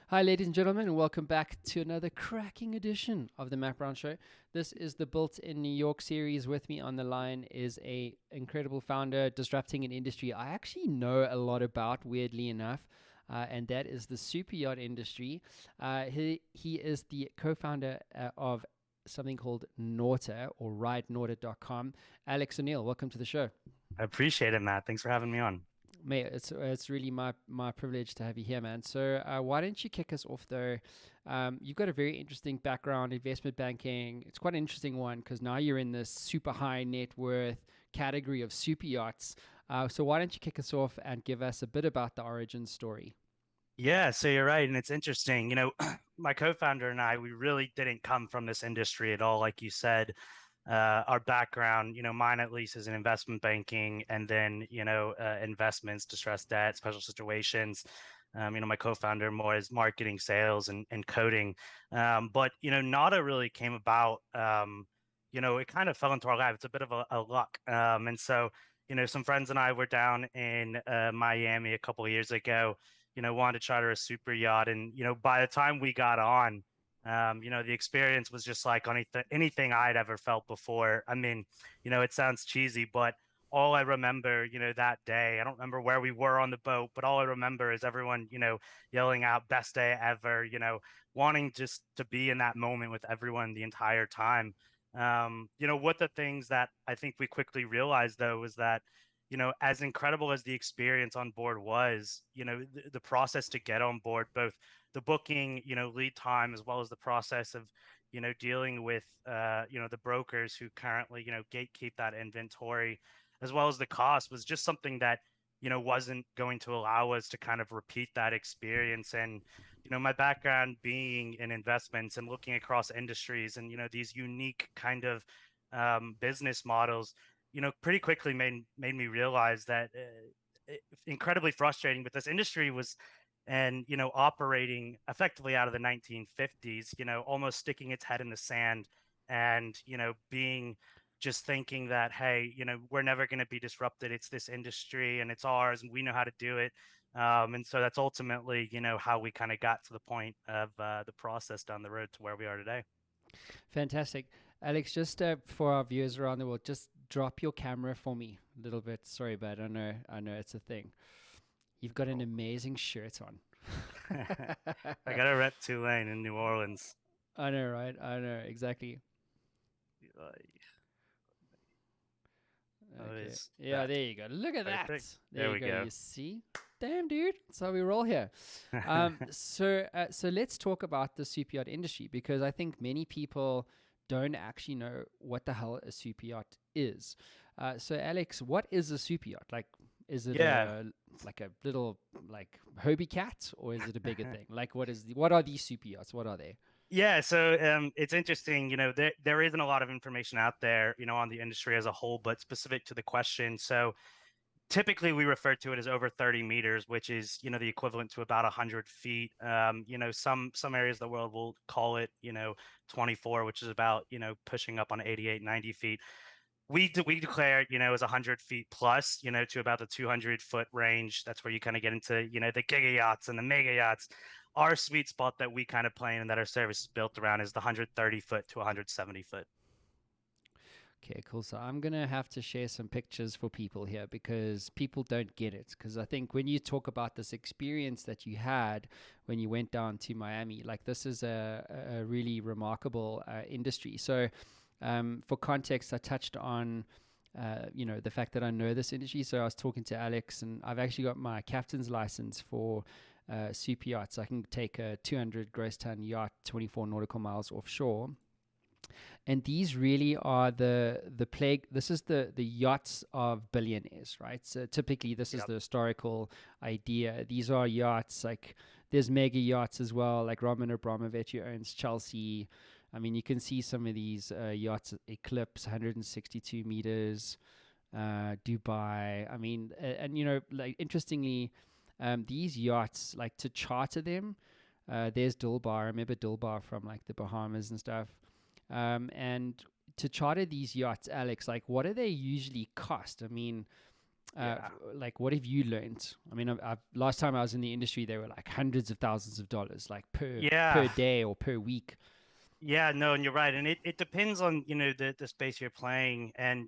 Hi, ladies and gentlemen, and welcome back to another cracking edition of the Matt Brown Show. This is the Built in New York series. With me on the line is a incredible founder disrupting an industry I actually know a lot about, weirdly enough, and that is the super yacht industry. He is the co-founder of something called Nauta or ridenauta.com. Alex O'Neill, welcome to the show. I appreciate it, Matt. Thanks for having me on. Mate, it's really my privilege to have you here, man. So why don't you kick us off though? You've got a very interesting background, investment banking. It's quite an interesting one because now you're in this super high net worth category of super yachts. So why don't you kick us off and give us a bit about the origin story? Yeah, so you're right. And it's interesting. My co-founder and I, we really didn't come from this industry at all. Like you said, our background, mine at least is in investment banking and then, investments, distressed debt, special situations. My co-founder more is marketing, sales, and coding. But Nada really came about, it kind of fell into our life. It's a bit of a luck. And so, some friends and I were down in Miami a couple of years ago, wanted to charter a super yacht. And by the time we got on, the experience was just like anything I'd ever felt before. I mean, it sounds cheesy, but all I remember, that day, I don't remember where we were on the boat, but all I remember is everyone, yelling out best day ever, wanting just to be in that moment with everyone the entire time. What the things that I think we quickly realized though was that, as incredible as the experience on board was, the process to get on board, both the booking, lead time, as well as the process of, dealing with, the brokers who currently, gatekeep that inventory, as well as the cost was just something that, wasn't going to allow us to kind of repeat that experience. And, my background being in investments and looking across industries and, these unique kind of business models, pretty quickly made me realize that incredibly frustrating with this industry was and operating effectively out of the 1950s, almost sticking its head in the sand and being just thinking that, hey, we're never going to be disrupted, it's this industry and it's ours and we know how to do it. And so that's ultimately how we kind of got to the point of the process down the road to where we are today. Fantastic. Alex, just for our viewers around the world, just drop your camera for me a little bit. Sorry, but I know it's a thing. You've got an Cool. amazing shirt on. I got to rep Tulane in New Orleans. I know, right? I know, exactly. Uh, Okay. is Yeah, that there you go. Look at perfect? that. There There you we go. go. You see? Damn, dude. That's how we roll here. So let's talk about the super yacht industry because I think many people don't actually know what the hell a super yacht is. So Alex, what is a super yacht? Like, is it Yeah. a like a little like Hobie cat or is it a bigger thing? Like, what are these super yachts? What are they? Yeah, so it's interesting. There isn't a lot of information out there, on the industry as a whole, but specific to the question. So typically we refer to it as over 30 meters, which is, the equivalent to about 100 feet. Some areas of the world will call it, 24, which is about, pushing up on 88, 90 feet. We declare it, as 100 feet plus, to about the 200-foot range. That's where you kind of get into, the giga yachts and the mega yachts. Our sweet spot that we kind of play in and that our service is built around is the 130 foot to 170 foot. Okay, cool. So I'm gonna have to share some pictures for people here because people don't get it. Because I think when you talk about this experience that you had when you went down to Miami, like this is a really remarkable industry. So, for context, I touched on. The fact that I know this industry. So I was talking to Alex, and I've actually got my captain's license for super yachts. I can take a 200 gross ton yacht, 24 nautical miles offshore, and these really are the plague. This is the yachts of billionaires, right? So typically this is Yep. the historical idea. These are yachts, like there's mega yachts as well, like Roman Abramovich who owns Chelsea. I mean, you can see some of these yachts: Eclipse 162 meters, Dubai. I mean, and like interestingly, these yachts, like to charter them, there's Dilbar. I remember Dilbar from like the Bahamas and stuff. And to charter these yachts, Alex, like what do they usually cost? I mean, Yeah. Like, what have you learned? I mean, last time I was in the industry, they were like hundreds of thousands of dollars, like per Yeah. day or per week. Yeah, no, and you're right. And it depends on, the space you're playing. And,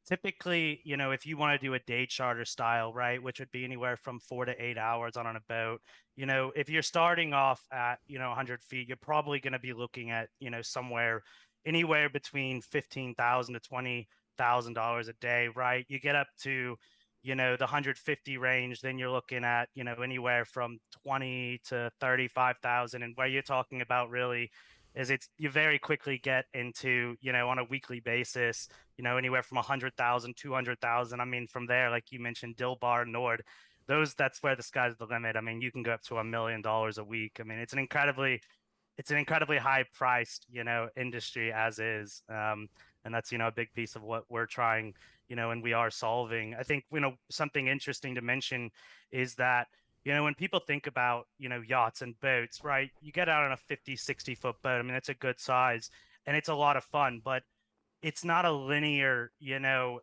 typically, if you want to do a day charter style, right, which would be anywhere from 4 to 8 hours on a boat, if you're starting off at, 100 feet, you're probably going to be looking at, anywhere between 15,000 to $20,000 a day, right? You get up to, the 150 range, then you're looking at, anywhere from 20 to 35,000. And where you're talking about really is it's you very quickly get into, on a weekly basis, anywhere from 100,000, 200,000. I mean, from there, like you mentioned, Dilbar, Nord, that's where the sky's the limit. I mean, you can go up to $1 million a week. I mean, it's an incredibly high priced, industry as is. And that's, a big piece of what we're trying, and we are solving. I think, something interesting to mention is that, when people think about, yachts and boats, right, you get out on a 50, 60-foot boat. I mean, that's a good size and it's a lot of fun, but it's not a linear,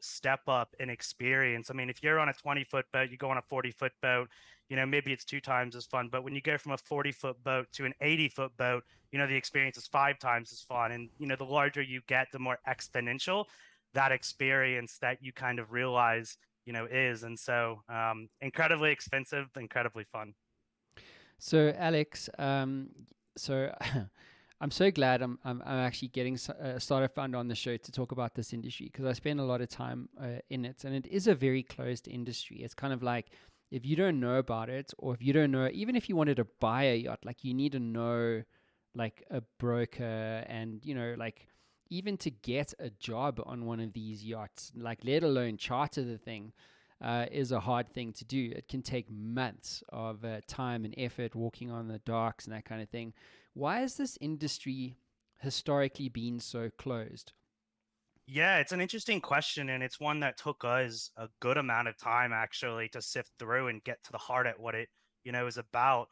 step up in experience. I mean, if you're on a 20-foot boat, you go on a 40-foot boat, maybe it's 2 times as fun. But when you go from a 40-foot boat to an 80-foot boat, the experience is 5 times as fun. And, the larger you get, the more exponential that experience that you kind of realize, is. And so, incredibly expensive, incredibly fun. So, Alex, so I'm so glad I'm actually getting a starter fund on the show to talk about this industry, because I spend a lot of time in it, and it is a very closed industry. It's kind of like, if you don't know about it, or if you don't know, even if you wanted to buy a yacht, like, you need to know like a broker, and like, even to get a job on one of these yachts, like, let alone charter the thing, is a hard thing to do. It can take months of time and effort walking on the docks and that kind of thing. Why has this industry historically been so closed? Yeah, it's an interesting question, and it's one that took us a good amount of time actually to sift through and get to the heart at what it, is about.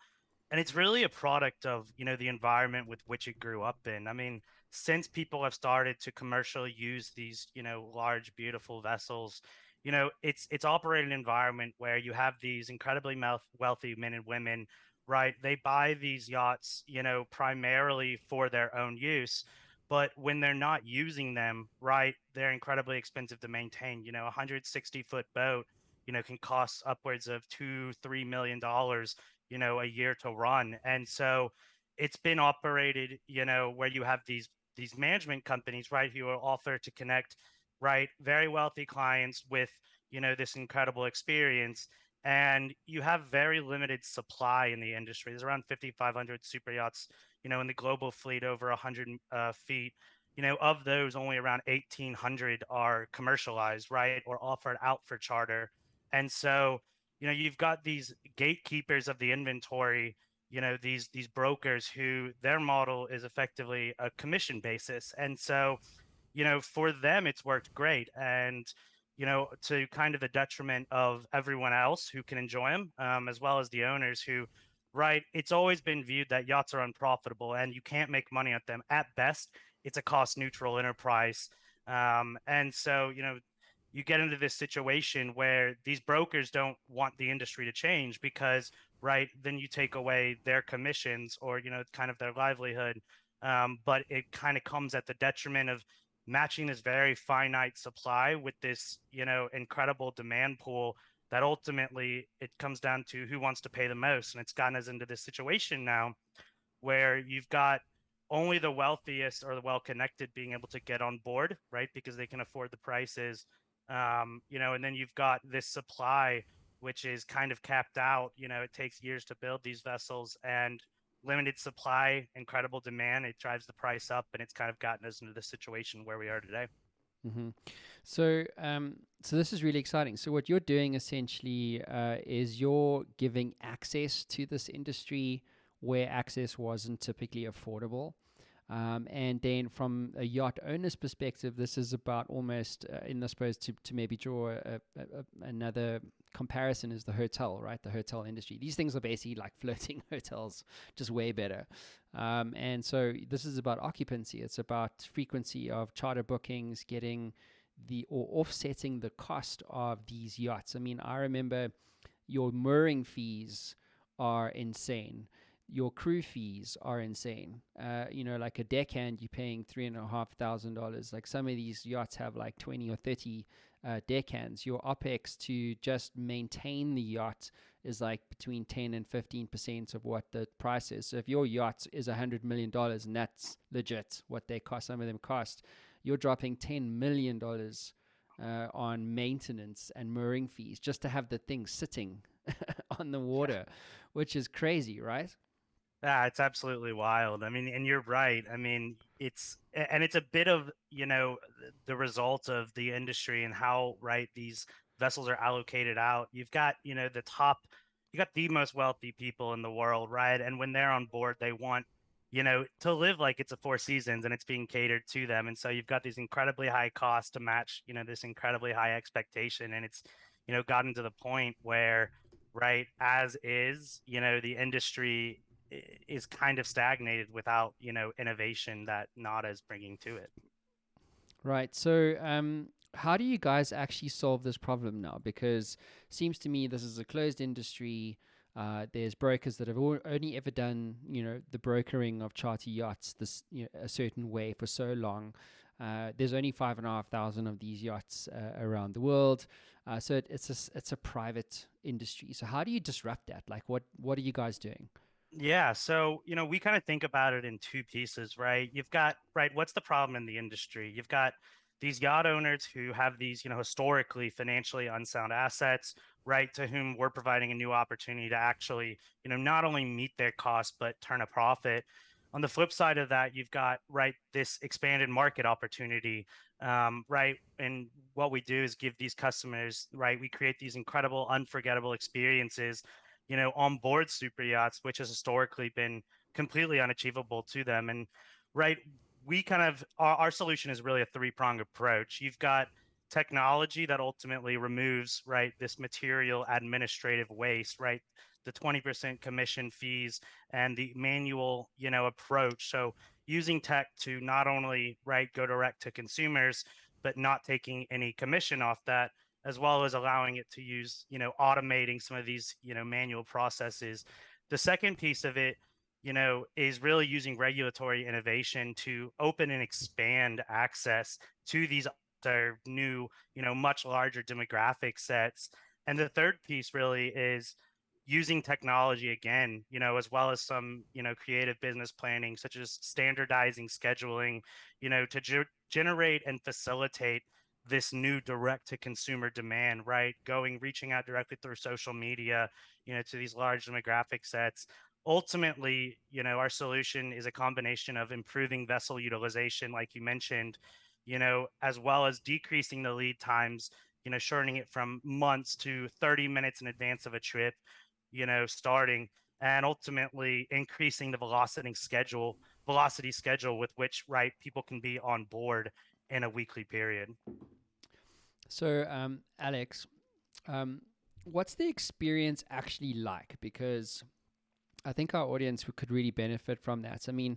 And it's really a product of, the environment with which it grew up in. I mean, since people have started to commercially use these, large, beautiful vessels, it's operated an environment where you have these incredibly wealthy men and women, right? They buy these yachts, primarily for their own use. But when they're not using them, right, they're incredibly expensive to maintain. A 160-foot boat, can cost upwards of $2, $3 million, a year to run. And so it's been operated, where you have these management companies, right, who are offered to connect, right, very wealthy clients with, this incredible experience. And you have very limited supply in the industry. There's around 5,500 super yachts, in the global fleet over 100 feet. Of those, only around 1,800 are commercialized, right, or offered out for charter. And so, you've got these gatekeepers of the inventory, these brokers who their model is effectively a commission basis. And so, for them, it's worked great. And, to kind of the detriment of everyone else who can enjoy them, as well as the owners who, right, it's always been viewed that yachts are unprofitable and you can't make money at them. At best, it's a cost neutral enterprise. And so, you get into this situation where these brokers don't want the industry to change because, right, then you take away their commissions or, kind of their livelihood. But it kind of comes at the detriment of matching this very finite supply with this, incredible demand pool that ultimately it comes down to who wants to pay the most. And it's gotten us into this situation now where you've got only the wealthiest or the well-connected being able to get on board, right? Because they can afford the prices. And then you've got this supply, which is kind of capped out. It takes years to build these vessels, and limited supply, incredible demand. It drives the price up, and it's kind of gotten us into the situation where we are today. Mm-hmm. So this is really exciting. So what you're doing essentially is you're giving access to this industry where access wasn't typically affordable. And then from a yacht owner's perspective, this is about almost, I suppose, to maybe draw another comparison, is the hotel, right? The hotel industry. These things are basically like floating hotels, just way better. And so this is about occupancy. It's about frequency of charter bookings, getting the or offsetting the cost of these yachts. I mean, I remember your mooring fees are insane. Your crew fees are insane. Like a deckhand, you're paying $3,500. Like some of these yachts have like 20 or 30 deckhands. Your OPEX to just maintain the yacht is like between 10 and 15% of what the price is. So if your yacht is $100 million, and that's legit what they cost, some of them cost, you're dropping $10 million on maintenance and mooring fees just to have the thing sitting on the water, which is crazy, right? Yeah, it's absolutely wild. I mean, and you're right. I mean, it's a bit of, the result of the industry and how, right, these vessels are allocated out. You've got, you got the most wealthy people in the world, right? And when they're on board, they want, to live like it's a Four Seasons and it's being catered to them. And so you've got these incredibly high costs to match, this incredibly high expectation. And it's, gotten to the point where, right, as is, the industry is kind of stagnated without innovation that Nauta is bringing to it. Right. So, how do you guys actually solve this problem now? Because it seems to me this is a closed industry. There's brokers that have only ever done, the brokering of charter yachts a certain way for so long. There's only 5,500 of these yachts around the world, so it's a private industry. So how do you disrupt that? Like, what are you guys doing? Yeah, so we kind of think about it in two pieces, right? You've got, right, what's the problem in the industry? You've got these yacht owners who have these, historically financially unsound assets, right, to whom we're providing a new opportunity to actually, not only meet their costs but turn a profit. On the flip side of that, you've got, right, this expanded market opportunity, right? And what we do is give these customers, right, we create these incredible, unforgettable experiences, on board super yachts, which has historically been completely unachievable to them. And right, we kind of our solution is really a three-pronged approach. You've got technology that ultimately removes, right, this material administrative waste, right, the 20% commission fees and the manual, approach. So using tech to not only, right, go direct to consumers, but not taking any commission off that, as well as allowing it to use, automating some of these, manual processes. The second piece of it, is really using regulatory innovation to open and expand access to these other new, much larger demographic sets. And the third piece really is using technology again, as well as some, creative business planning, such as standardizing scheduling, to generate and facilitate this new direct to consumer demand, right? Reaching out directly through social media, to these large demographic sets. Ultimately, our solution is a combination of improving vessel utilization, like you mentioned, as well as decreasing the lead times, shortening it from months to 30 minutes in advance of a trip, starting, and ultimately increasing the velocity schedule with which, right, people can be on board in a weekly period. So, Alex, um, what's the experience actually like? Because I think our audience could really benefit from that. I mean,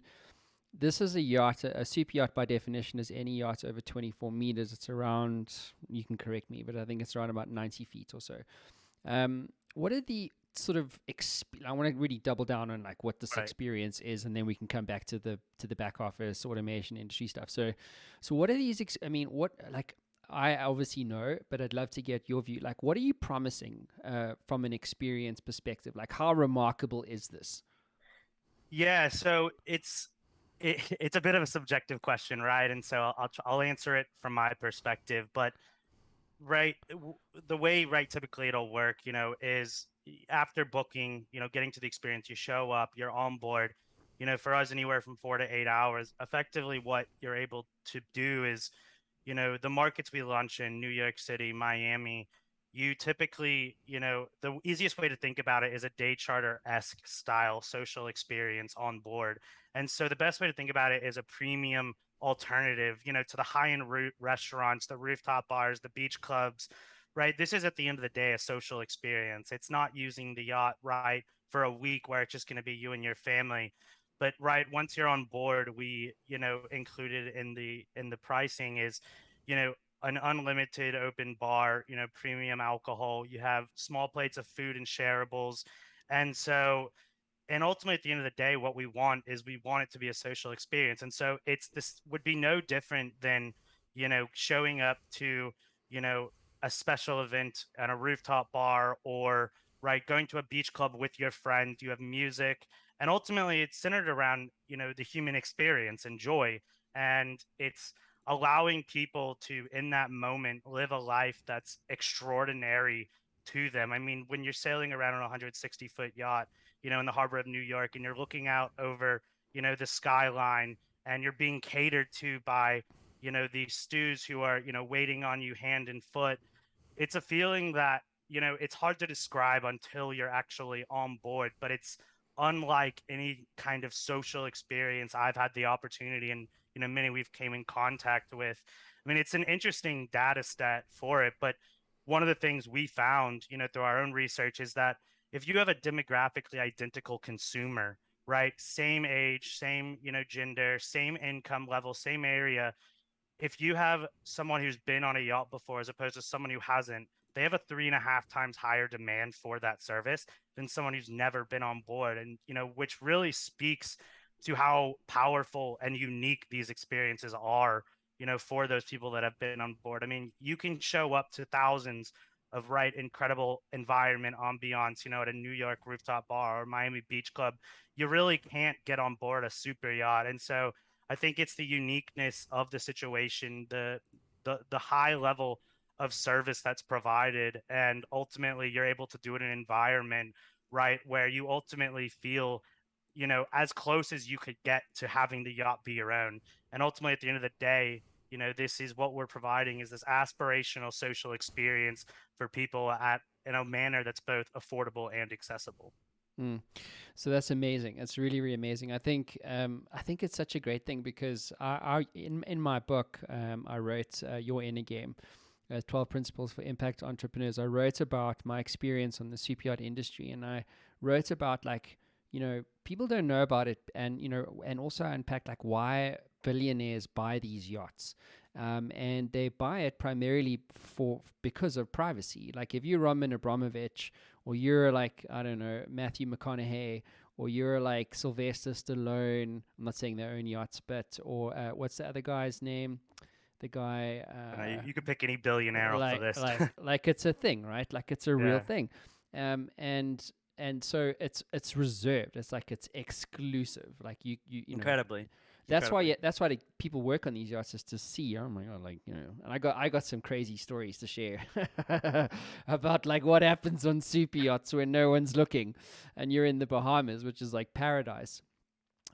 this is a yacht. A super yacht, by definition, is any yacht over 24 meters. It's around, you can correct me, but I think it's around about 90 feet or so. What are the sort of I want to really double down on like what this Right. experience is, and then we can come back to the back office automation industry stuff. So what are these? I mean, what like I obviously know, but I'd love to get your view. Like, what are you promising from an experience perspective? Like, how remarkable is this? Yeah, so it's a bit of a subjective question, right? And so I'll answer it from my perspective, but right, the way, right, typically it'll work, is after booking, getting to the experience, you show up, you're on board, for us anywhere from 4 to 8 hours. Effectively, what you're able to do is, the markets we launch in New York City, Miami, you typically, the easiest way to think about it is a day charter-esque style social experience on board. And so the best way to think about it is a premium alternative, to the high-end restaurants, the rooftop bars, the beach clubs, right? This is at the end of the day a social experience. It's not using the yacht, right, for a week where it's just going to be you and your family. But right, once you're on board, we, included in the pricing is, you know, an unlimited open bar, premium alcohol. You have small plates of food and shareables. And so, and ultimately at the end of the day, what we want is we want it to be a social experience. And so this would be no different than, showing up to, you know, a special event at a rooftop bar, or right, going to a beach club with your friend. You have music, and ultimately it's centered around, the human experience and joy. And it's allowing people to, in that moment, live a life that's extraordinary to them. I mean, when you're sailing around on a 160-foot yacht, in the harbor of New York, and you're looking out over, the skyline, and you're being catered to by, these stews who are, waiting on you hand and foot. It's a feeling that, it's hard to describe until you're actually on board, but it's unlike any kind of social experience I've had the opportunity, and, many we've came in contact with. I mean, it's an interesting data set for it, but one of the things we found, through our own research is that if you have a demographically identical consumer, right, same age, same, gender, same income level, same area, if you have someone who's been on a yacht before as opposed to someone who hasn't, they have a 3.5 times higher demand for that service than someone who's never been on board. And, which really speaks to how powerful and unique these experiences are, for those people that have been on board. I mean, you can show up to thousands of right incredible environment ambiance, at a New York rooftop bar or Miami Beach Club. You really can't get on board a super yacht. And so I think it's the uniqueness of the situation, the high level of service that's provided, and ultimately you're able to do it in an environment, right, where you ultimately feel, as close as you could get to having the yacht be your own. And ultimately, at the end of the day, this is what we're providing, is this aspirational social experience for people at in a manner that's both affordable and accessible. Mm. So that's amazing. It's really, really amazing. I think it's such a great thing because in my book, I wrote Your Inner Game, 12 Principles for Impact Entrepreneurs. I wrote about my experience on the super yacht industry, and I wrote about like, people don't know about it, and and also unpack like why billionaires buy these yachts. And they buy it primarily because of privacy. Like if you're Roman Abramovich, or you're like, I don't know, Matthew McConaughey, or you're like Sylvester Stallone. I'm not saying they own yachts, but or what's the other guy's name? The guy, You could pick any billionaire off the list. like it's a thing, right? Like it's a real Yeah. thing, um, and and so it's reserved. It's like it's exclusive. Like Incredibly. that's why Incredibly. that's why people work on these yachts, is to see. Oh my god, like and I got some crazy stories to share about like what happens on super yachts when no one's looking, and you're in the Bahamas, which is like paradise.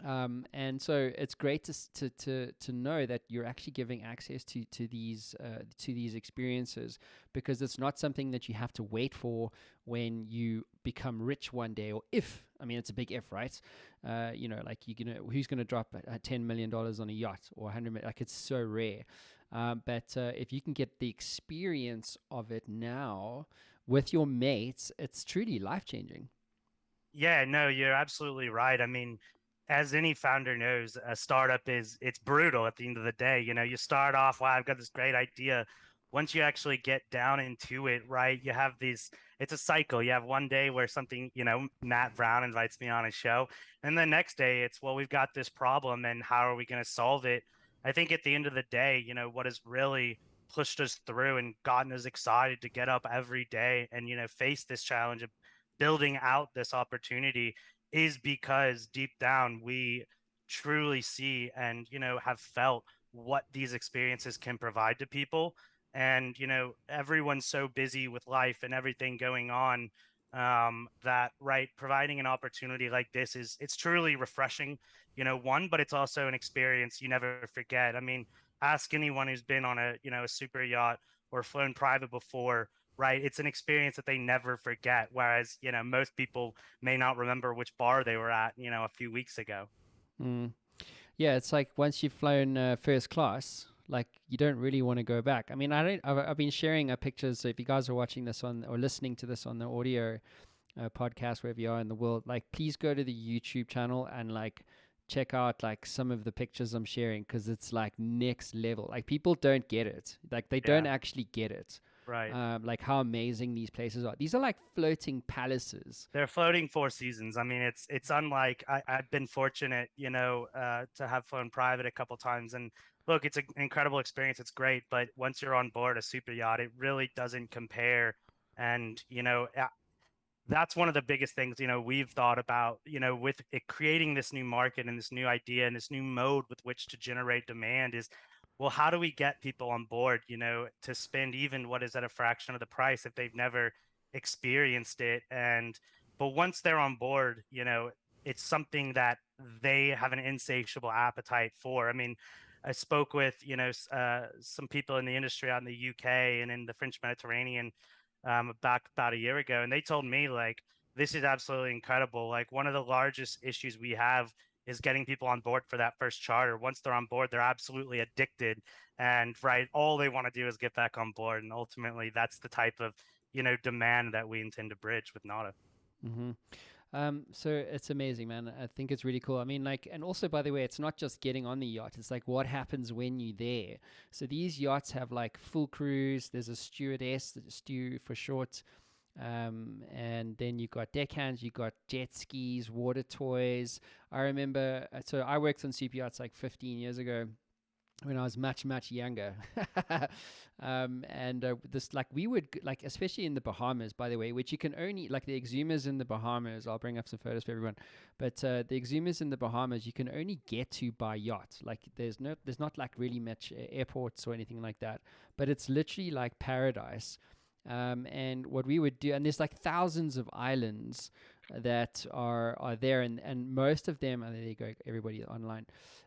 And so it's great to know that you're actually giving access to these experiences, because it's not something that you have to wait for when you become rich one day, or if, I mean, it's a big if, right? Like who's gonna drop $10 million on a yacht, or 100 million? Like it's so rare. But if you can get the experience of it now with your mates, it's truly life changing. Yeah, no, you're absolutely right. I mean, as any founder knows, a startup it's brutal at the end of the day. You start off, wow, I've got this great idea. Once you actually get down into it, right, you have these, it's a cycle. You have one day where something, Matt Brown invites me on a show, and the next day it's, well, we've got this problem and how are we going to solve it? I think at the end of the day, what has really pushed us through and gotten us excited to get up every day and, face this challenge of building out this opportunity is because deep down we truly see and have felt what these experiences can provide to people. And everyone's so busy with life and everything going on, that right, providing an opportunity like this is, it's truly refreshing, one, but it's also an experience you never forget. I mean, ask anyone who's been on a super yacht or flown private before, right? It's an experience that they never forget. Whereas, most people may not remember which bar they were at, a few weeks ago. Mm. Yeah, it's like once you've flown first class, like you don't really want to go back. I mean, I don't. I've been sharing pictures. So if you guys are watching this on or listening to this on the audio podcast, wherever you are in the world, like please go to the YouTube channel and like check out like some of the pictures I'm sharing because it's like next level. Like people don't get it. Like they don't Yeah, actually get it. right. Like how amazing these places are. These are like floating palaces. They're floating Four Seasons. I mean, it's unlike I've been fortunate, to have flown private a couple times. And look, it's an incredible experience. It's great, but once you're on board a super yacht, it really doesn't compare. And that's one of the biggest things we've thought about with it creating this new market and this new idea and this new mode with which to generate demand is, well, how do we get people on board to spend even what is at a fraction of the price if they've never experienced it? And but once they're on board, it's something that they have an insatiable appetite for. I mean, I spoke with some people in the industry out in the UK and in the French Mediterranean back about a year ago, and they told me like this is absolutely incredible. Like one of the largest issues we have is getting people on board for that first charter. Once they're on board, they're absolutely addicted, and right, all they want to do is get back on board. And ultimately, that's the type of demand that we intend to bridge with Nauta. Hmm. So it's amazing, man. I think it's really cool. I mean, like, and also, by the way, it's not just getting on the yacht. It's like what happens when you're there. So these yachts have like full crews. There's a stewardess, stew for short. And then you got deckhands, you got jet skis, water toys. I remember, so I worked on super yachts like 15 years ago when I was much much younger. And this like we would like especially in the Bahamas, by the way, which you can only like the exumas in the Bahamas. I'll bring up some photos for everyone, but the exumas in the Bahamas you can only get to by yacht. Like there's not like really much airports or anything like that, but it's literally like paradise. And what we would do, and there's like thousands of islands that are there, and most of them, and there you go, everybody online,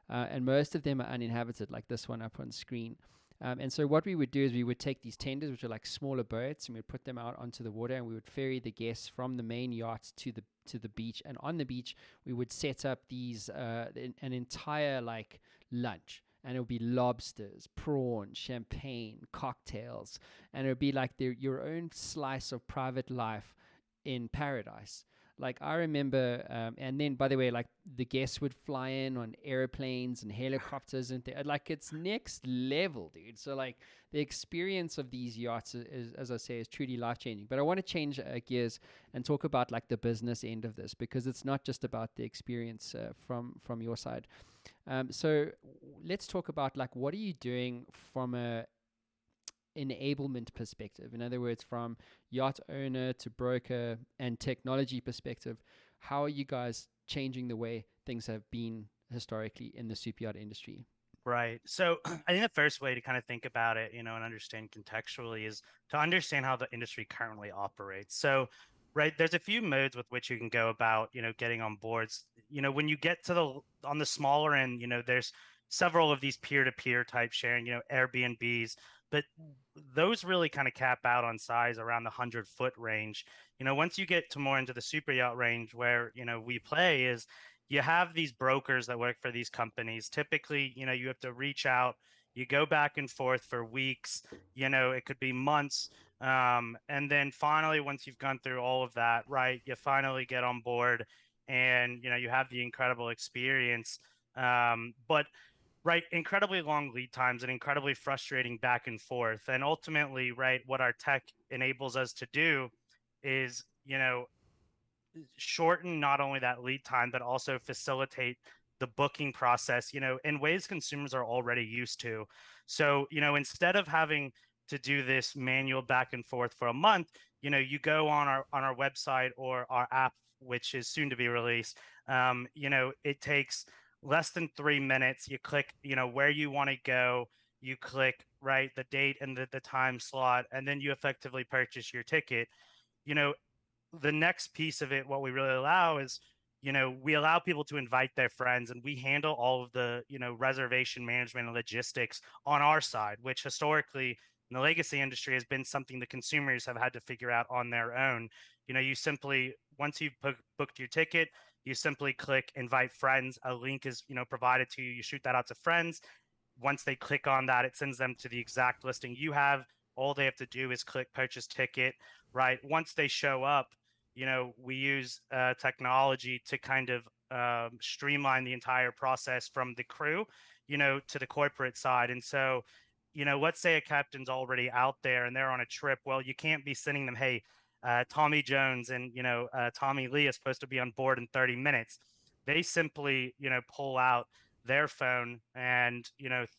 and most of them are uninhabited, like this one up on screen. And so what we would do is we would take these tenders, which are like smaller boats, and we'd put them out onto the water, and we would ferry the guests from the main yacht to the beach. And on the beach, we would set up these an entire like lunch, and it would be lobsters, prawns, champagne, cocktails, and it would be like your own slice of private life in paradise. Like I remember, and then by the way, like the guests would fly in on airplanes and helicopters, and like it's next level, dude. So like the experience of these yachts is, as I say, is truly life changing. But I want to change gears and talk about like the business end of this because it's not just about the experience from your side. So let's talk about like what are you doing from a enablement perspective. In other words, from yacht owner to broker and technology perspective, how are you guys changing the way things have been historically in the super yacht industry? Right. So I think the first way to kind of think about it, and understand contextually is to understand how the industry currently operates. So, right, there's a few modes with which you can go about, getting on boards. When you get to on the smaller end, there's several of these peer-to-peer type sharing, Airbnbs, but those really kind of cap out on size around the 100-foot range. Once you get to more into the super yacht range where, we play is you have these brokers that work for these companies. Typically, you have to reach out, you go back and forth for weeks, it could be months. And then finally, once you've gone through all of that, right, you finally get on board and, you have the incredible experience. But right, incredibly long lead times and incredibly frustrating back and forth. And ultimately, right, what our tech enables us to do is, shorten not only that lead time but also facilitate the booking process in ways consumers are already used to. So instead of having to do this manual back and forth for a month, you go on our website or our app, which is soon to be released. It takes less than 3 minutes. You click where you want to go, you click right the date and the time slot, and then you effectively purchase your ticket. you know the next piece of it, what we really allow is, we allow people to invite their friends, and we handle all of the, reservation management and logistics on our side, which historically in the legacy industry has been something the consumers have had to figure out on their own. You simply, once you've booked your ticket, you simply click invite friends. A link is, provided to you. You shoot that out to friends. Once they click on that, it sends them to the exact listing you have. All they have to do is click purchase ticket, right? Once they show up, we use technology to kind of streamline the entire process from the crew, to the corporate side. And so, let's say a captain's already out there and they're on a trip. Well, you can't be sending them, hey, Tommy Jones and Tommy Lee is supposed to be on board in 30 minutes. They simply pull out their phone and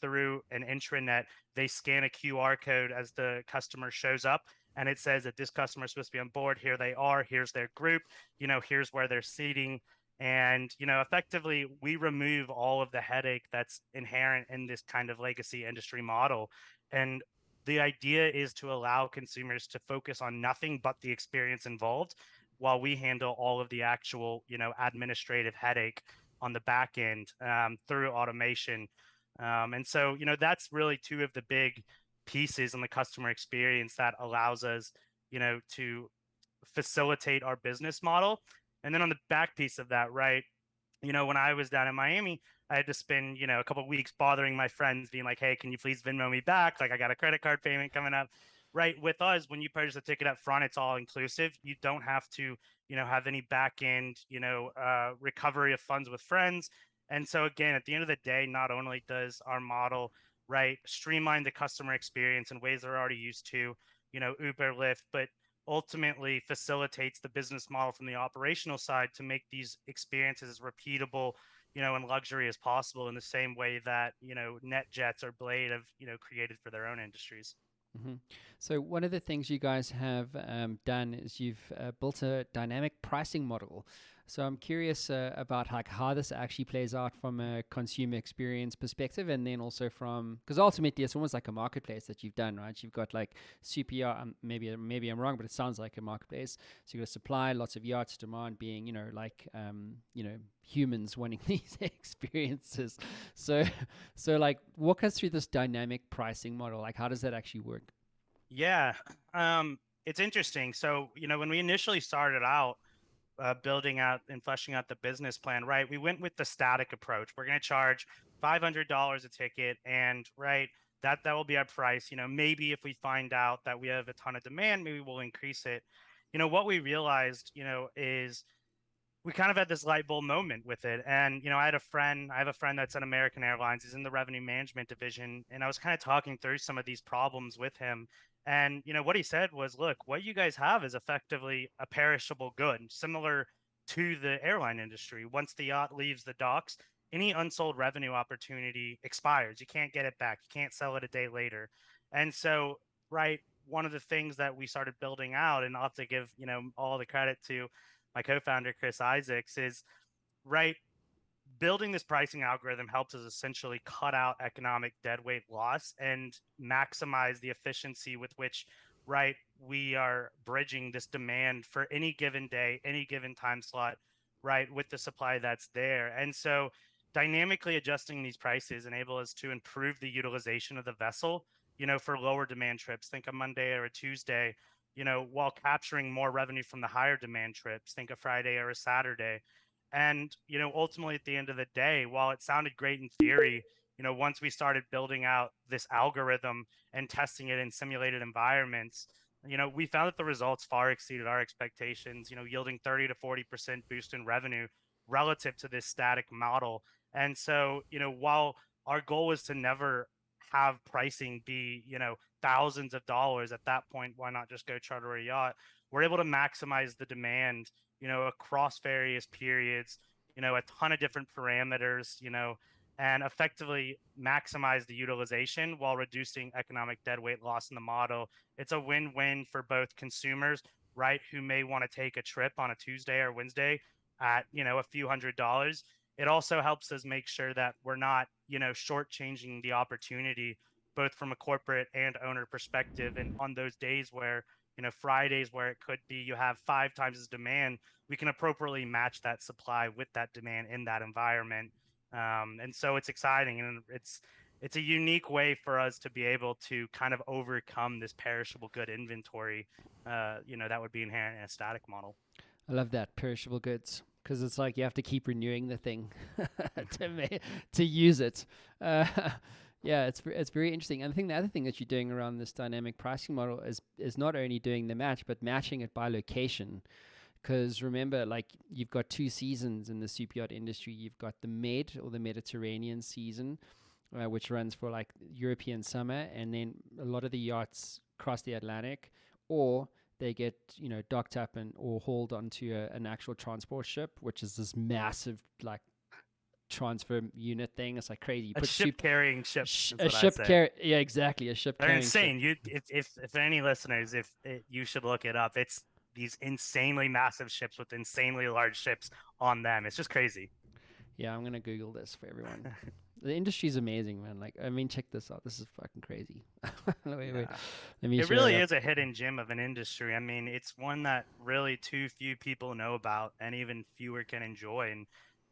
through an intranet they scan a QR code as the customer shows up, and it says that this customer is supposed to be on board. Here they are. Here's their group. Here's where they're seating. And effectively we remove all of the headache that's inherent in this kind of legacy industry model. And the idea is to allow consumers to focus on nothing but the experience involved, while we handle all of the actual administrative headache on the back end, through automation. And so that's really two of the big pieces in the customer experience that allows us to facilitate our business model. And then on the back piece of that, right, when I was down in Miami, I had to spend, a couple of weeks bothering my friends, being like, hey, can you please Venmo me back? Like, I got a credit card payment coming up. Right. With us, when you purchase a ticket up front, it's all inclusive. You don't have to, have any back end, recovery of funds with friends. And so, again, at the end of the day, not only does our model, right, streamline the customer experience in ways they're already used to, Uber, Lyft, but ultimately facilitates the business model from the operational side to make these experiences as repeatable, and luxury as possible, in the same way that, NetJets or Blade have, created for their own industries. Mm-hmm. So one of the things you guys have done is you've built a dynamic pricing model. So I'm curious about like how this actually plays out from a consumer experience perspective, and then also from, because ultimately it's almost like a marketplace that you've done, right? You've got like Superyacht, maybe I'm wrong, but it sounds like a marketplace. So you've got supply, lots of yachts, demand being humans wanting these experiences. So like walk us through this dynamic pricing model. Like how does that actually work? Yeah, it's interesting. So when we initially started out, building out and fleshing out the business plan, right, we went with the static approach. We're going to charge $500 a ticket, and right, that will be our price. Maybe if we find out that we have a ton of demand, maybe we'll increase it. What we realized, is we kind of had this light bulb moment with it. And I have a friend that's at American Airlines. He's in the revenue management division, and I was kind of talking through some of these problems with him. And what he said was, look, what you guys have is effectively a perishable good, similar to the airline industry. Once the yacht leaves the docks, any unsold revenue opportunity expires. You can't get it back. You can't sell it a day later. And so, right, one of the things that we started building out, and I'll have to give all the credit to my co-founder Chris Isaacs, is right, building this pricing algorithm helps us essentially cut out economic deadweight loss and maximize the efficiency with which, right, we are bridging this demand for any given day, any given time slot, right, with the supply that's there. And so dynamically adjusting these prices enable us to improve the utilization of the vessel, for lower demand trips. Think a Monday or a Tuesday, while capturing more revenue from the higher demand trips. Think a Friday or a Saturday. And, ultimately at the end of the day, while it sounded great in theory, once we started building out this algorithm and testing it in simulated environments, we found that the results far exceeded our expectations, yielding 30 to 40% boost in revenue relative to this static model. And so, while our goal was to never have pricing be, thousands of dollars at that point, why not just go charter a yacht? We're able to maximize the demand, across various periods, a ton of different parameters, and effectively maximize the utilization while reducing economic deadweight loss in the model. It's a win-win for both consumers, right, who may want to take a trip on a Tuesday or Wednesday at, a few $100s. It also helps us make sure that we're not, shortchanging the opportunity, both from a corporate and owner perspective. And on those days where, Fridays where it could be you have 5 times as demand, we can appropriately match that supply with that demand in that environment. And so it's exciting, and it's a unique way for us to be able to kind of overcome this perishable good inventory, that would be inherent in a static model. I love that, perishable goods, because it's like you have to keep renewing the thing to use it. Yeah, it's very interesting. And I think the other thing that you're doing around this dynamic pricing model is not only doing the match, but matching it by location. Because remember, like you've got two seasons in the super yacht industry. You've got the Med or the Mediterranean season, which runs for like European summer, and then a lot of the yachts cross the Atlantic, or they get docked up and or hauled onto an actual transport ship, which is this massive like transfer unit thing. It's like crazy. You A put ship carrying ship is a what I ship say. carry, yeah, exactly, a ship They're carrying ship. insane. You, if any listeners, you should look it up. It's these insanely massive ships with insanely large ships on them. It's just crazy. Yeah, I'm gonna Google this for everyone. The industry's amazing, man. Like, I mean, check this out. This is fucking crazy. Wait. Yeah. Let me It share it really up. is a hidden gem of an industry. I mean, it's one that really too few people know about and even fewer can enjoy. And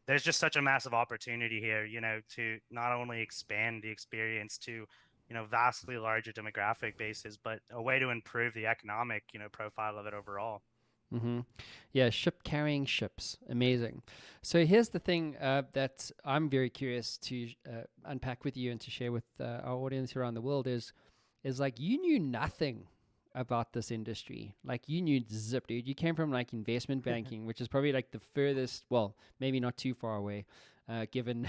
there's just such a massive opportunity here, to not only expand the experience to, vastly larger demographic bases, but a way to improve the economic, profile of it overall. Mm-hmm. Yeah, ship carrying ships. Amazing. So here's the thing that I'm very curious to unpack with you and to share with our audience around the world is like you knew nothing about this industry. Like you knew zip, dude. You came from like investment banking, which is probably like the furthest, well, maybe not too far away, given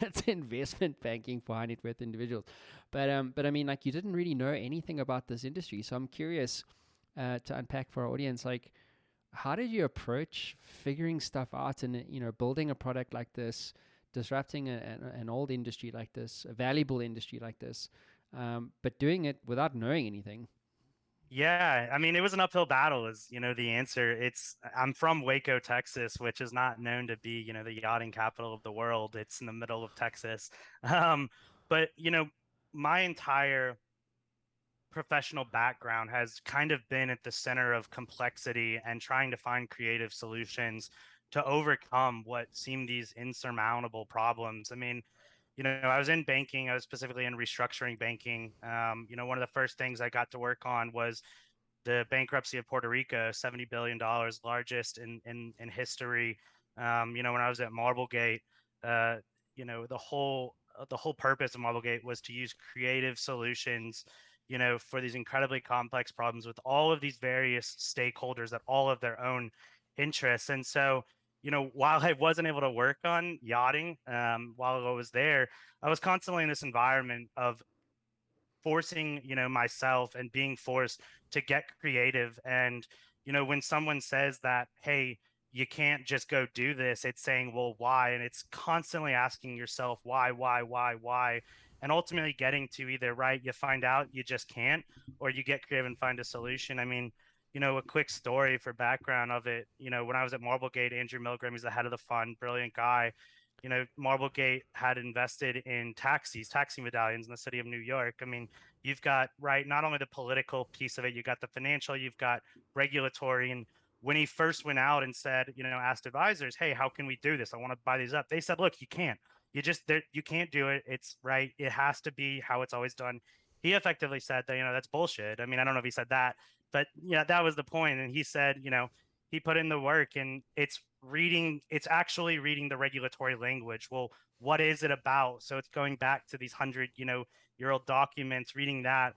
it's investment banking for high net worth individuals. But I mean, like you didn't really know anything about this industry. So I'm curious to unpack for our audience, like how did you approach figuring stuff out and building a product like this, disrupting an old industry like this, a valuable industry like this, but doing it without knowing anything? Yeah, I mean, it was an uphill battle, is the answer. I'm from Waco, Texas, which is not known to be the yachting capital of the world. It's in the middle of Texas. Um, but my entire professional background has kind of been at the center of complexity and trying to find creative solutions to overcome what seem these insurmountable problems. I mean, I was in banking. I was specifically in restructuring banking. One of the first things I got to work on was the bankruptcy of Puerto Rico, $70 billion, largest in history. When I was at Marblegate, uh, the whole purpose of Marblegate was to use creative solutions, for these incredibly complex problems with all of these various stakeholders that all of their own interests. And so, while I wasn't able to work on yachting while I was there, I was constantly in this environment of forcing myself and being forced to get creative. And when someone says that, hey, you can't just go do this, it's saying, well, why? And it's constantly asking yourself why, and ultimately getting to either, right, you find out you just can't, or you get creative and find a solution. I mean, a quick story for background of it, when I was at Marblegate, Andrew Milgram, he's the head of the fund, brilliant guy. Marblegate had invested in taxi medallions in the city of New York. I mean, you've got, right, not only the political piece of it, you got the financial, you've got regulatory. And when he first went out and said, asked advisors, hey, how can we do this? I want to buy these up. They said, look, you can't. You can't do it. It's right. It has to be how it's always done. He effectively said that, that's bullshit. I mean, I don't know if he said that, but yeah, that was the point. And he said, he put in the work, and it's actually reading the regulatory language. Well, what is it about? So it's going back to these 100 year old documents, reading that.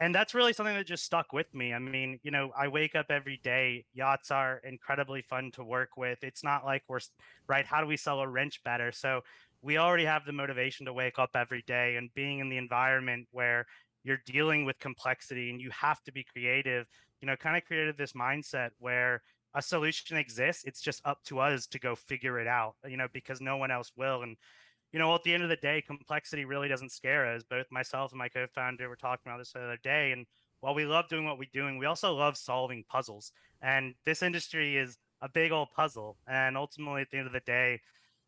And that's really something that just stuck with me. I mean, I wake up every day. Yachts are incredibly fun to work with. It's not like we're right. How do we sell a wrench better? So we already have the motivation to wake up every day, and being in the environment where you're dealing with complexity and you have to be creative, kind of created this mindset where a solution exists. It's just up to us to go figure it out, because no one else will. And at the end of the day, complexity really doesn't scare us. Both myself and my co-founder were talking about this the other day. And while we love doing what we're doing, we also love solving puzzles. And this industry is a big old puzzle. And ultimately, at the end of the day,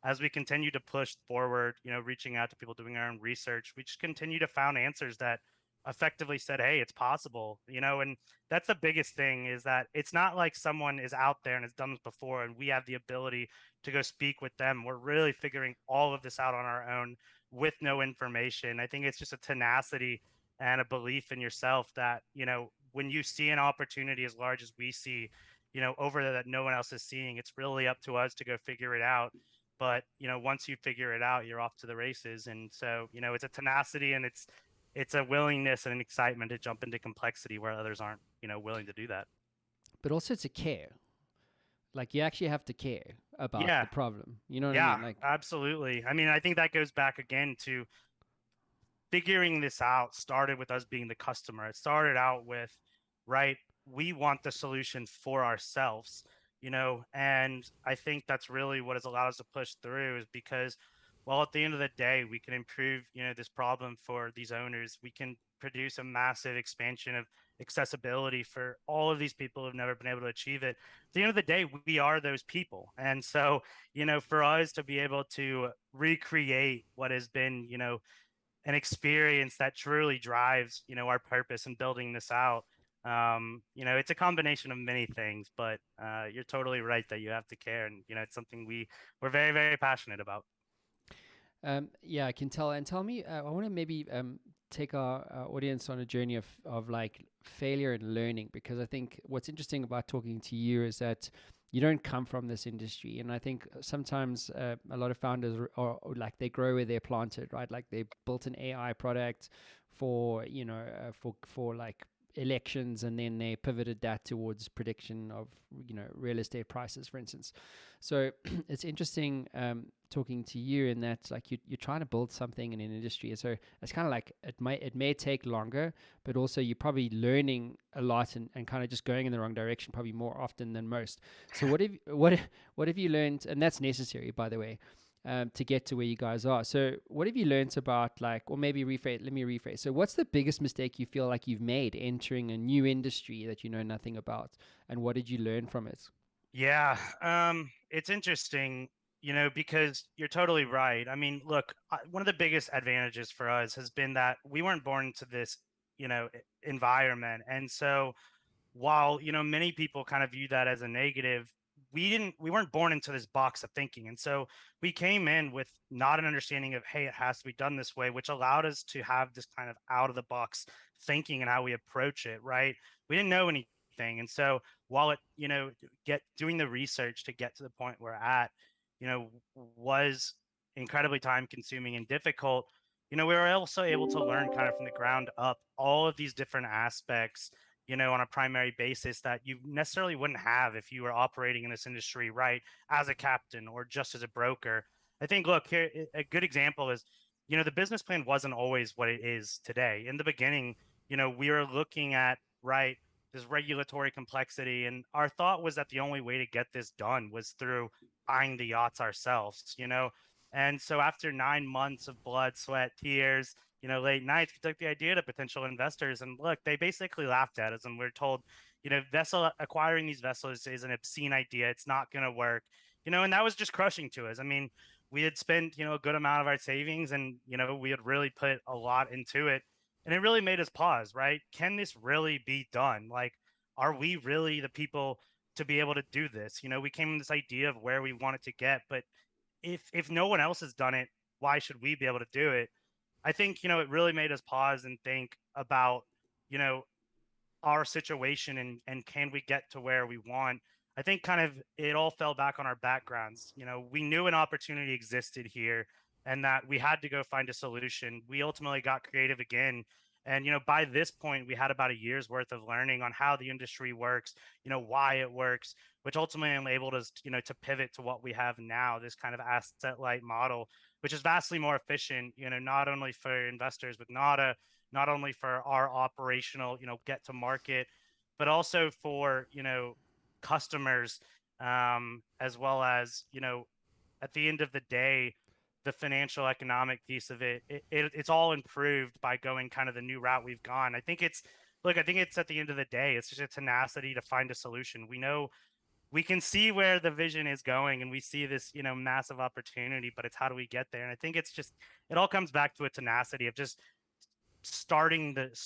as we continue to push forward, reaching out to people, doing our own research, we just continue to find answers that effectively said, hey, it's possible, and that's the biggest thing, is that it's not like someone is out there and has done this before and we have the ability to go speak with them. We're really figuring all of this out on our own with no information. I think it's just a tenacity and a belief in yourself that, when you see an opportunity as large as we see, over there that no one else is seeing, it's really up to us to go figure it out. But, once you figure it out, you're off to the races. And so, it's a tenacity, and it's a willingness and an excitement to jump into complexity where others aren't, willing to do that. But also to care. Like you actually have to care about the Yeah, problem. You know what I yeah, mean? Like, absolutely. I mean, I think that goes back again to figuring this out started with us being the customer. It started out with, right, we want the solution for ourselves, and I think that's really what has allowed us to push through is because, well, at the end of the day, we can improve, this problem for these owners. We can produce a massive expansion of accessibility for all of these people who've never been able to achieve it. At the end of the day, we are those people. And so, for us to be able to recreate what has been, an experience that truly drives our purpose in building this out. It's a combination of many things, but you're totally right that you have to care, and it's something we're very, very passionate about. yeah, I can tell. And tell me, I want to maybe take our audience on a journey of like failure and learning, because I think what's interesting about talking to you is that you don't come from this industry. And I think sometimes a lot of founders are like they grow where they're planted, right? Like they built an AI product for, for like elections, and then they pivoted that towards prediction of, real estate prices, for instance. So it's interesting talking to you in that like you're trying to build something in an industry. And so it's kind of like it may take longer, but also you're probably learning a lot, and kind of just going in the wrong direction probably more often than most. So what have you learned? And that's necessary, by the way, to get to where you guys are. So what have you learned about, like, or maybe rephrase, let me rephrase. So what's the biggest mistake you feel like you've made entering a new industry that you know nothing about? And what did you learn from it? Yeah, it's interesting, because you're totally right. I mean, look, one of the biggest advantages for us has been that we weren't born into this, environment, and so while many people kind of view that as a negative, we weren't born into this box of thinking, and so we came in with not an understanding of, hey, it has to be done this way, which allowed us to have this kind of out of the box thinking and how we approach it, right? We didn't know anything, and so while it get doing the research to get to the point we're at, was incredibly time consuming and difficult. We were also able to learn kind of from the ground up all of these different aspects, on a primary basis that you necessarily wouldn't have if you were operating in this industry, right, as a captain or just as a broker. I think, look, here, a good example is, the business plan wasn't always what it is today. In the beginning, we were looking at, right, this regulatory complexity. And our thought was that the only way to get this done was through buying the yachts ourselves. And so after 9 months of blood, sweat, tears, late nights, we took the idea to potential investors, and look, they basically laughed at us, and we're told, vessel acquiring these vessels is an obscene idea. It's not going to work, and that was just crushing to us. I mean, we had spent, a good amount of our savings, and, we had really put a lot into it, and it really made us pause, right? Can this really be done? Like, are we really the people to be able to do this? We came with this idea of where we wanted to get, but if no one else has done it, why should we be able to do it? I think, it really made us pause and think about, you know, our situation, and can we get to where we want. I think kind of it all fell back on our backgrounds. We knew an opportunity existed here and that we had to go find a solution. We ultimately got creative again, and by this point we had about a year's worth of learning on how the industry works, why it works, which ultimately enabled us to pivot to what we have now, this kind of asset light model, which is vastly more efficient, not only for investors with Nauta, not only for our operational, get to market, but also for, customers, as well as, at the end of the day, the financial economic piece of it's all improved by going kind of the new route we've gone. I think it's at the end of the day, it's just a tenacity to find a solution. We know we can see where the vision is going, and we see this, massive opportunity, but it's how do we get there? And I think it's just, it all comes back to a tenacity of just starting the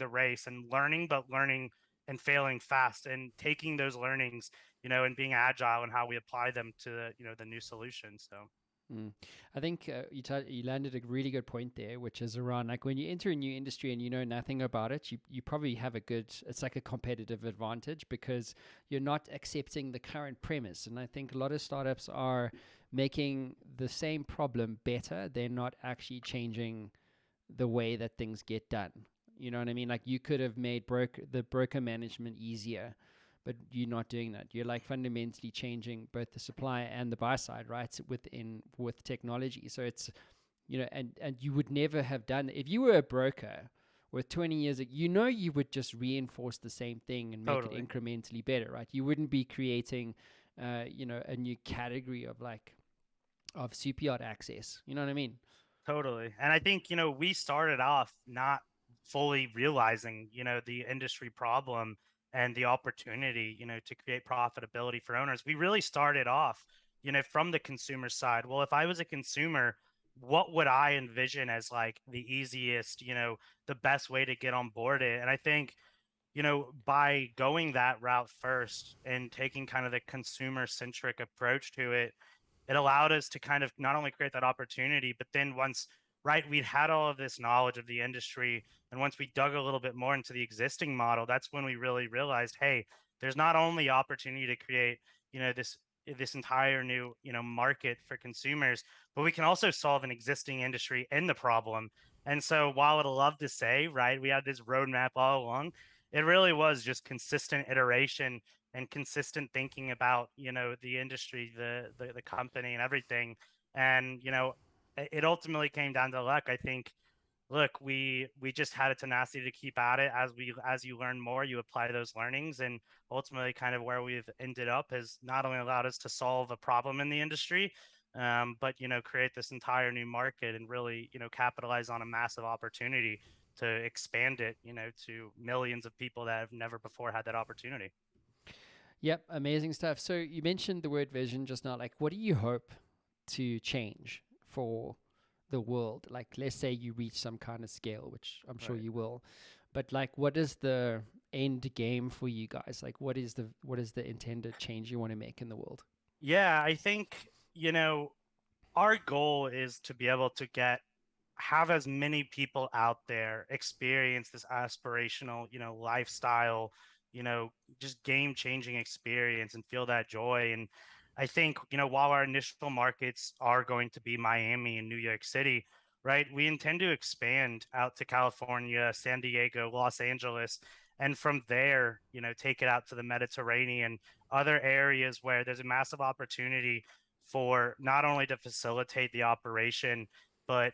race and learning, but learning and failing fast, and taking those learnings, and being agile in how we apply them to the new solution. So Mm. I think you landed a really good point there, which is around like when you enter a new industry and you know nothing about it, you probably have it's like a competitive advantage because you're not accepting the current premise. And I think a lot of startups are making the same problem better. They're not actually changing the way that things get done. You know what I mean? Like you could have made the broker management easier, but you're not doing that. You're like fundamentally changing both the supply and the buy side, right? With technology. So it's, and you would never have done if you were a broker with 20 years, you would just reinforce the same thing and make it Totally. incrementally better, right? You wouldn't be creating, a new category of super yacht access. You know what I mean? Totally. And I think, we started off not fully realizing, the industry problem and the opportunity, to create profitability for owners. We really started off, from the consumer side. Well, if I was a consumer, what would I envision as like the easiest, the best way to get on board it? And I think, by going that route first and taking kind of the consumer centric approach to it, it allowed us to kind of not only create that opportunity, but then once, right, we'd had all of this knowledge of the industry. And once we dug a little bit more into the existing model, that's when we really realized, hey, there's not only opportunity to create, this entire new, market for consumers, but we can also solve an existing industry in the problem. And so while I'd love to say, right, we had this roadmap all along, it really was just consistent iteration and consistent thinking about the industry, the company, and everything. And it ultimately came down to luck. I think, look, we just had a tenacity to keep at it. As you learn more, you apply those learnings, and ultimately kind of where we've ended up has not only allowed us to solve a problem in the industry, but create this entire new market and really capitalize on a massive opportunity to expand it to millions of people that have never before had that opportunity. Yep, amazing stuff. So you mentioned the word vision just now. Like, what do you hope to change for the world? Like, let's say you reach some kind of scale, which I'm sure Right. you will. But like, what is the end game for you guys? Like, what is the intended change you want to make in the world? Yeah, I think, you know, our goal is to be able to have as many people out there experience this aspirational, lifestyle, you know, just game changing experience and feel that joy. And I think, while our initial markets are going to be Miami and New York City, right, we intend to expand out to California, San Diego, Los Angeles, and from there, take it out to the Mediterranean, other areas where there's a massive opportunity for not only to facilitate the operation, but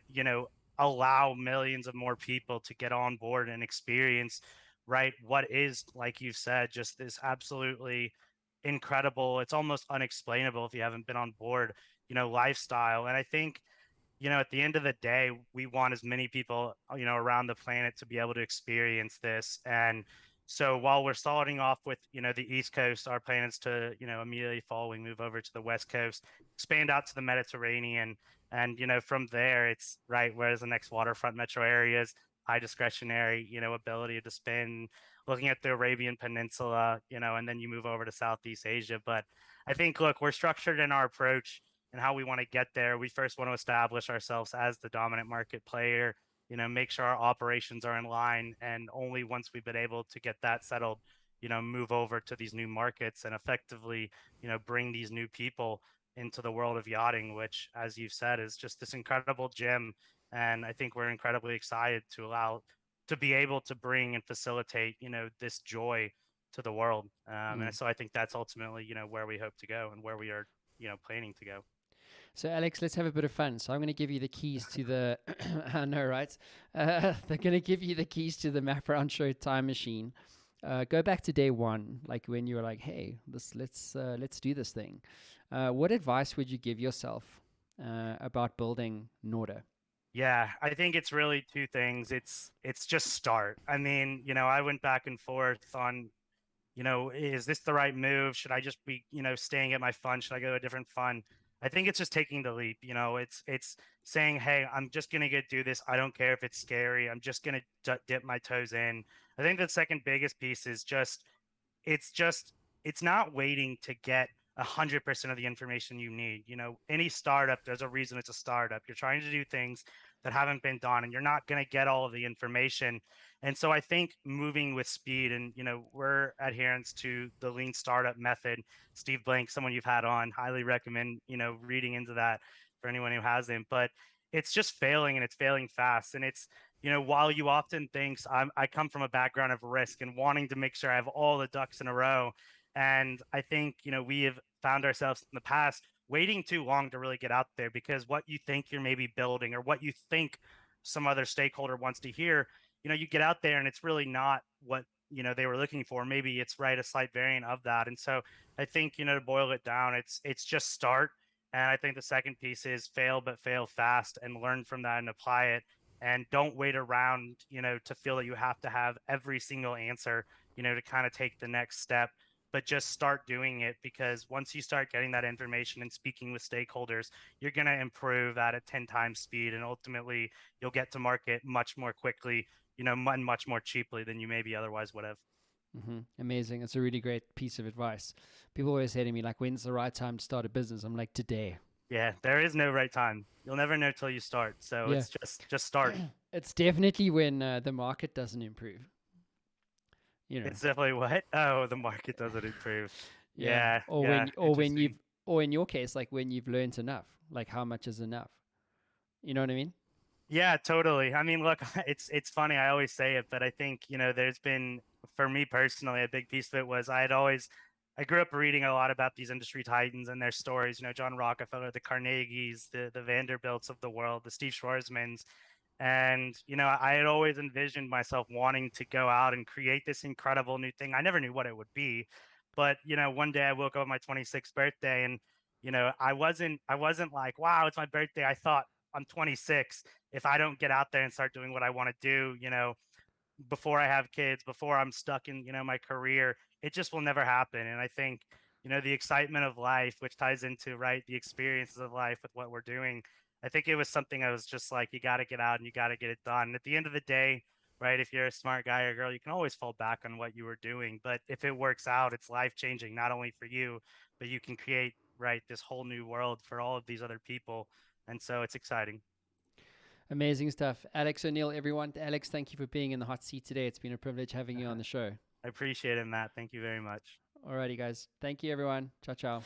allow millions of more people to get on board and experience, right, what is, like you said, just this absolutely incredible, it's almost unexplainable if you haven't been on board, lifestyle. And I think, at the end of the day, we want as many people, around the planet to be able to experience this. And so while we're starting off with, the East Coast, our plan is to, immediately following move over to the West Coast, expand out to the Mediterranean. And, from there, it's right, where's the next waterfront metro areas, high discretionary, ability to spend, looking at the Arabian Peninsula, and then you move over to Southeast Asia. But I think, look, we're structured in our approach and how we want to get there. We first want to establish ourselves as the dominant market player, make sure our operations are in line. And only once we've been able to get that settled, move over to these new markets and effectively, bring these new people into the world of yachting, which, as you've said, is just this incredible gem. And I think we're incredibly excited to be able to bring and facilitate, this joy to the world. And Mm. so I think that's ultimately, where we hope to go and where we are, planning to go. So, Alex, let's have a bit of fun. So, I'm going to give you the keys to the. I know, right? They're going to give you the keys to the Map Round Show time machine. Go back to day one, like when you were like, "Hey, let's do this thing." What advice would you give yourself about building Nauta? Yeah, I think it's really two things. It's just start. I mean, I went back and forth on, is this the right move? Should I just be, staying at my fund? Should I go to a different fund? I think it's just taking the leap. It's saying, hey, I'm just gonna go do this. I don't care if it's scary. I'm just gonna dip my toes in. I think the second biggest piece is just it's not waiting to get 100% of the information you need. Any startup, there's a reason it's a startup. You're trying to do things that haven't been done, and you're not going to get all of the information. And so I think moving with speed, and we're adherents to the lean startup method. Steve Blank, someone you've had on, highly recommend reading into that for anyone who hasn't. But it's just failing, and it's failing fast, and it's while you often think I come from a background of risk and wanting to make sure I have all the ducks in a row, And I think, we have found ourselves in the past waiting too long to really get out there, because what you think you're maybe building, or what you think some other stakeholder wants to hear, you get out there and it's really not what, they were looking for. Maybe it's right a slight variant of that. And so I think, to boil it down, it's just start. And I think the second piece is fail, but fail fast, and learn from that and apply it. And don't wait around, to feel that you have to have every single answer, to kind of take the next step, but just start doing it. Because once you start getting that information and speaking with stakeholders, you're going to improve at a 10 times speed. And ultimately, you'll get to market much more quickly, and much more cheaply than you maybe otherwise would have. Amazing. It's a really great piece of advice. People always say to me, like, when's the right time to start a business? I'm like, today. Yeah, there is no right time. You'll never know till you start. So Yeah. it's just start. It's definitely when the market doesn't improve. It's definitely what? Oh, the market doesn't improve. Yeah. Yeah, Or yeah, when you've, interesting. or in your case, like when you've learned enough, like how much is enough? You know what I mean? Yeah, totally. I mean, look, it's funny. I always say it, but I think, there's been, for me personally, a big piece of it was I grew up reading a lot about these industry titans and their stories. John Rockefeller, the Carnegies, the Vanderbilts of the world, the Steve Schwarzmans. And, I had always envisioned myself wanting to go out and create this incredible new thing. I never knew what it would be, but, one day I woke up on my 26th birthday, and, I wasn't like, wow, it's my birthday. I thought, I'm 26. If I don't get out there and start doing what I want to do, before I have kids, before I'm stuck in, my career, it just will never happen. And I think, the excitement of life, which ties into, right, the experiences of life with what we're doing. I think it was something I was just like, you got to get out and you got to get it done. And at the end of the day, right, if you're a smart guy or girl, you can always fall back on what you were doing. But if it works out, it's life changing, not only for you, but you can create, right, this whole new world for all of these other people. And so it's exciting. Amazing stuff. Alex O'Neill, everyone. Alex, thank you for being in the hot seat today. It's been a privilege having you on the show. I appreciate it, Matt. Thank you very much. Alrighty, guys. Thank you, everyone. Ciao, ciao.